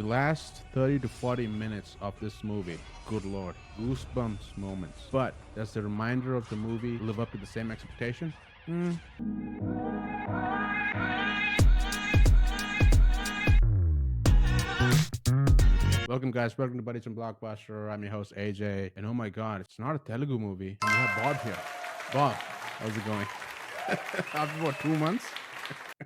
last 30 to 40 minutes of this movie, good lord, goosebumps moments. But does the reminder of the movie live up to the same expectation? Welcome, guys. Welcome to Buddies and Blockbuster. I'm your host, AJ. And oh my god, it's not a Telugu movie. And we have Bob here. Bob, how's it going? After what, 2 months?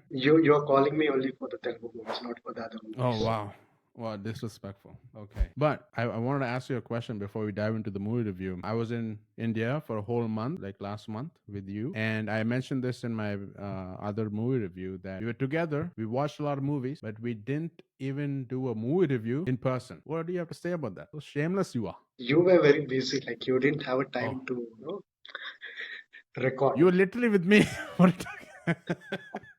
You're calling me only for the Telugu movies, not for the other Oh, movies. wow. Well, disrespectful. Okay. But I wanted to ask you a question before we dive into the movie review. I was in India for a whole month, like last month with you. And I mentioned this in my other movie review that we were together. We watched a lot of movies, but we didn't even do a movie review in person. What do you have to say about that? So shameless you are. You were very busy, like you didn't have a Oh, time to record. you were literally with me. What are you talking-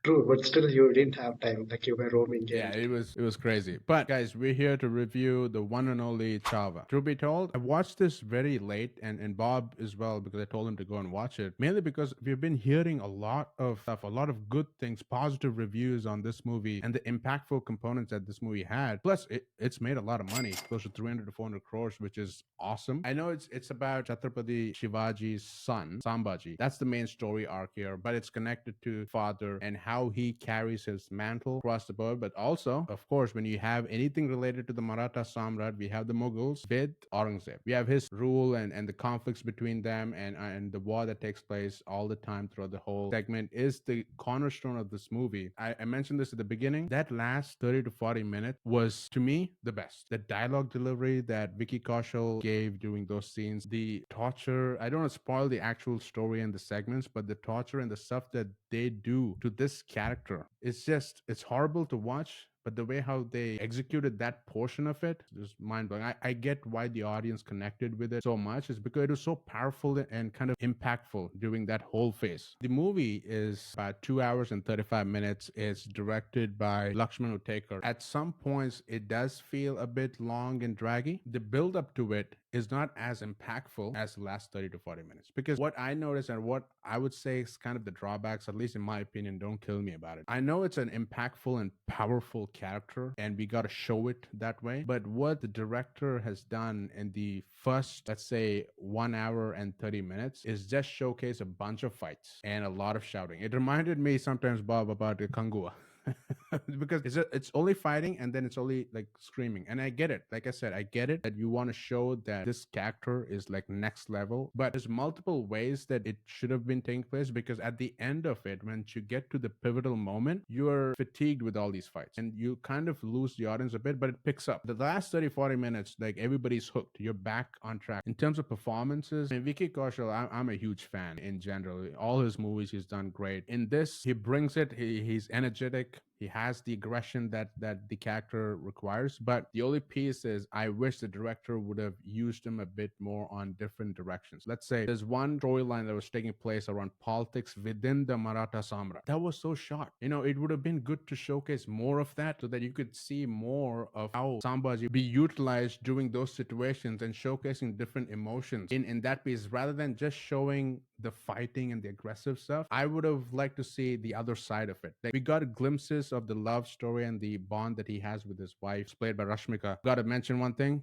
True, but still you didn't have time, like you were roaming Yeah, and it was crazy. But guys, we're here to review the one and only Chhaava. Truth be told, I watched this very late, and Bob as well, because I told him to go and watch it. Mainly because we've been hearing a lot of stuff, a lot of good things, positive reviews on this movie, and the impactful components that this movie had. Plus, it's made a lot of money, close to 300 to 400 crores, which is awesome. I know it's about Chhatrapati Shivaji's son, Sambhaji. That's the main story arc here, but it's connected to father and how he carries his mantle across the board. But also, of course, when you have anything related to the Maratha Samrat, we have the Mughals with Aurangzeb. We have his rule and the conflicts between them and the war that takes place all the time throughout the whole segment is the cornerstone of this movie. I mentioned this at the beginning. That last 30 to 40 minutes was, to me, the best. The dialogue delivery that Vicky Kaushal gave during those scenes, the torture. I don't want to spoil the actual story and the segments, but the torture and the stuff that they do to this character, it's horrible to watch. But the way how they executed that portion of it is mind blowing. I get why the audience connected with it so much, is because it was so powerful and kind of impactful during that whole phase. The movie is about 2 hours and 35 minutes. It's directed by Lakshman Utekar. At some points, it does feel a bit long and draggy. The build up to it is not as impactful as the last 30 to 40 minutes. Because what I noticed and what I would say is kind of the drawbacks, at least in my opinion, don't kill me about it. I know it's an impactful and powerful character, and we got to show it that way. But what the director has done in the first, let's say, 1 hour and 30 minutes is just showcase a bunch of fights and a lot of shouting. It reminded me sometimes, Bob, about the Kangua. Because it's only fighting and then it's only like screaming, and I get it. Like I said, I get it that you want to show that this character is like next level, but there's multiple ways that it should have been taking place, because at the end of it, when you get to the pivotal moment, you're fatigued with all these fights and you kind of lose the audience a bit. But it picks up the last 30 40 minutes, like everybody's hooked, you're back on track. In terms of performances, I mean, Vicky Kaushal, I'm a huge fan in general. All his movies he's done great. In this, he brings it. He's energetic. He has the aggression that the character requires. But the only piece is, I wish the director would have used him a bit more on different directions. Let's say there's one storyline that was taking place around politics within the Maratha Samrat. That was so short. It would have been good to showcase more of that, so that you could see more of how Sambhaji be utilized during those situations and showcasing different emotions in that piece, rather than just showing the fighting and the aggressive stuff. I would have liked to see the other side of it. Like, we got glimpses of the love story and the bond that he has with his wife, played by Rashmika. Got to mention one thing,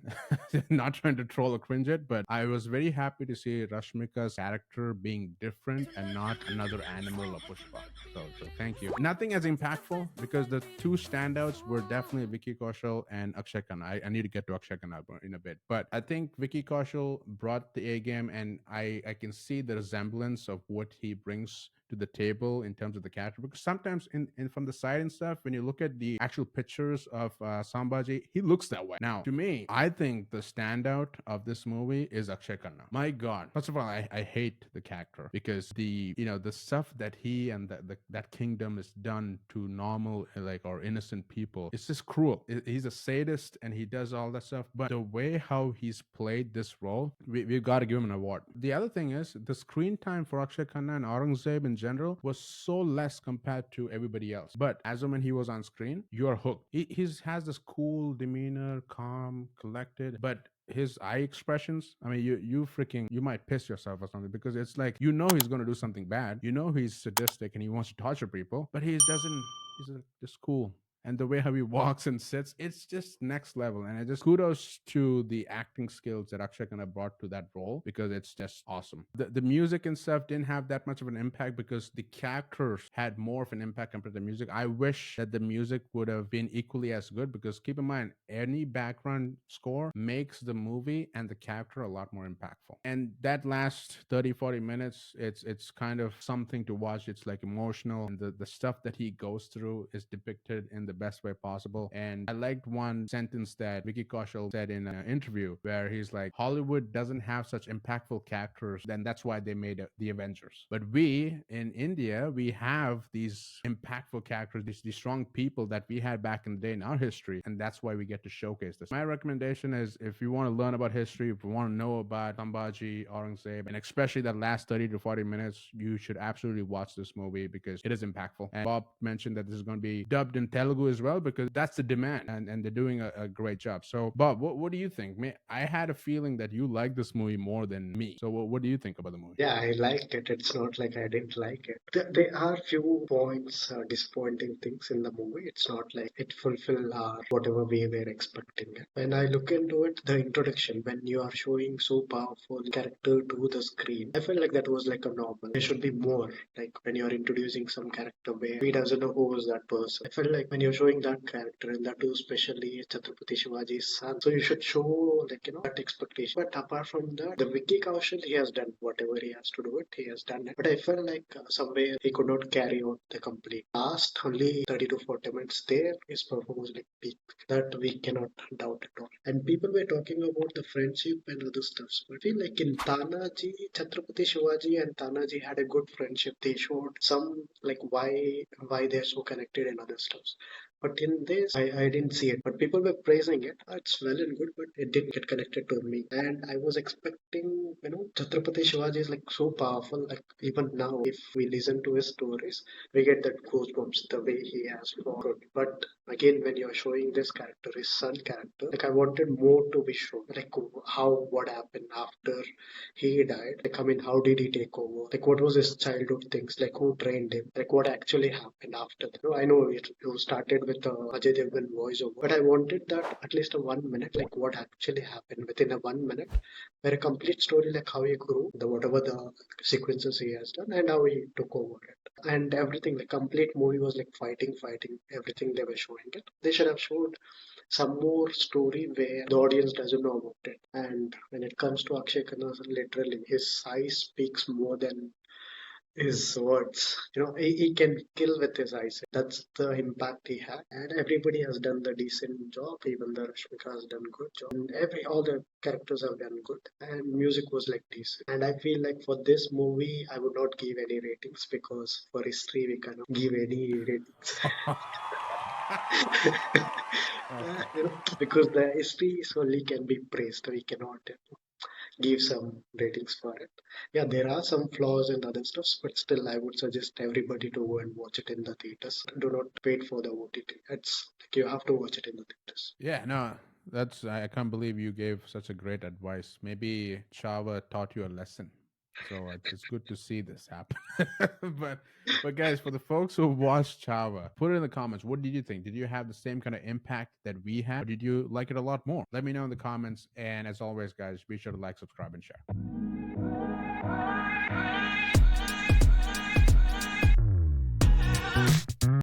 not trying to troll or cringe it, but I was very happy to see Rashmika's character being different and not another animal or Pushpa. So thank you. Nothing as impactful, because the two standouts were definitely Vicky Kaushal and Akshaye Khanna. I need to get to Akshaye Khanna in a bit, but I think Vicky Kaushal brought the A game, and I can see the resemblance of what he brings to the table in terms of the character. Because sometimes in from the side and stuff, when you look at the actual pictures of Sambhaji, he looks that way. Now, to me, I think the standout of this movie is Akshaye Khanna. My God, first of all, I hate the character, because the stuff that he and that kingdom has done to normal, like, or innocent people, it's just cruel. He's a sadist and he does all that stuff. But the way how he's played this role, we've got to give him an award. The other thing is, the screen time for Akshaye Khanna and Aurangzeb in general was so less compared to everybody else. But as and when he was on screen, you're hooked. He has this cool demeanor, calm, collected, but his eye expressions, I mean, you might piss yourself or something, because it's like, he's going to do something bad. He's sadistic and he wants to torture people, but he doesn't. He's just cool. and the way how he walks and sits, it's just next level. And I just kudos to the acting skills that Akshay Khanna brought to that role, because it's just awesome. The music and stuff didn't have that much of an impact because the characters had more of an impact compared to the music. I wish that the music would have been equally as good, because keep in mind, any background score makes the movie and the character a lot more impactful. And that last 30-40 minutes, it's kind of something to watch. It's like emotional, and the stuff that he goes through is depicted in the best way possible. And I liked one sentence that Vicky Kaushal said in an interview, where he's like, Hollywood doesn't have such impactful characters, then that's why they made the Avengers. But we in India, we have these impactful characters, these strong people that we had back in the day in our history, and that's why we get to showcase this. My recommendation is, if you want to learn about history, if you want to know about Sambhaji, Aurangzeb, and especially that last 30 to 40 minutes, you should absolutely watch this movie because it is impactful. And Bob mentioned that this is going to be dubbed in Telugu as well, because that's the demand, and they're doing a great job. So, Bob, what do you think? I had a feeling that you like this movie more than me. So, what do you think about the movie? Yeah, I liked it. It's not like I didn't like it. There are few points, disappointing things in the movie. It's not like it fulfill our whatever we were expecting it. When I look into it, the introduction, when you are showing so powerful character to the screen, I felt like that was like a normal. There should be more. Like when you are introducing some character where we doesn't know who was that person. I felt like when you're showing that character, and that too especially Chhatrapati Shivaji's son, so you should show like that expectation. But apart from that, the Vicky Kaushal, he has done whatever he has to do it. He has done it. But I felt like somewhere he could not carry out the complete. Last only 30 to 40 minutes there, his performance like peak. That we cannot doubt at all. And people were talking about the friendship and other stuff. But I feel like in Tanaji, Chhatrapati Shivaji and Tanaji had a good friendship. They showed some like why they're so connected and other stuff. But in this, I didn't see it. But people were praising it. It's well and good, but it didn't get connected to me. And I was expecting, Chhatrapati Shivaji is like so powerful. Like even now, if we listen to his stories, we get that goosebumps the way he has fought. But again, when you're showing this character, his son character, like I wanted more to be shown. Like what happened after he died. Like I mean, how did he take over? Like what was his childhood things? Like who trained him? Like what actually happened after that? I know you started with Ajay Devgan voiceover, but I wanted that at least a 1 minute. Like what actually happened within a 1 minute, where a complete story like how he grew, the whatever the sequences he has done, and how he took over it, and everything. The complete movie was like fighting, everything they were showing it. They should have showed some more story where the audience doesn't know about it. And when it comes to Akshay Khanna, literally his size speaks more than his words. He can kill with his eyes. That's the impact he had. And everybody has done the decent job. Even the Rashmika has done good job. And all the characters have done good. And music was like decent. And I feel like for this movie, I would not give any ratings because for history we cannot give any ratings. Okay. Because the history solely can be praised. We cannot give some ratings for it. Yeah, there are some flaws and other stuffs, but still, I would suggest everybody to go and watch it in the theaters. Do not wait for the OTT. It's like you have to watch it in the theaters. Yeah, no, I can't believe you gave such a great advice. Maybe Chhaava taught you a lesson. So it's good to see this happen. but guys, for the folks who watched Chhaava, put it in the comments. What did you think? Did you have the same kind of impact that we had? Or did you like it a lot more? Let me know in the comments. And as always, guys, be sure to like, subscribe, and share.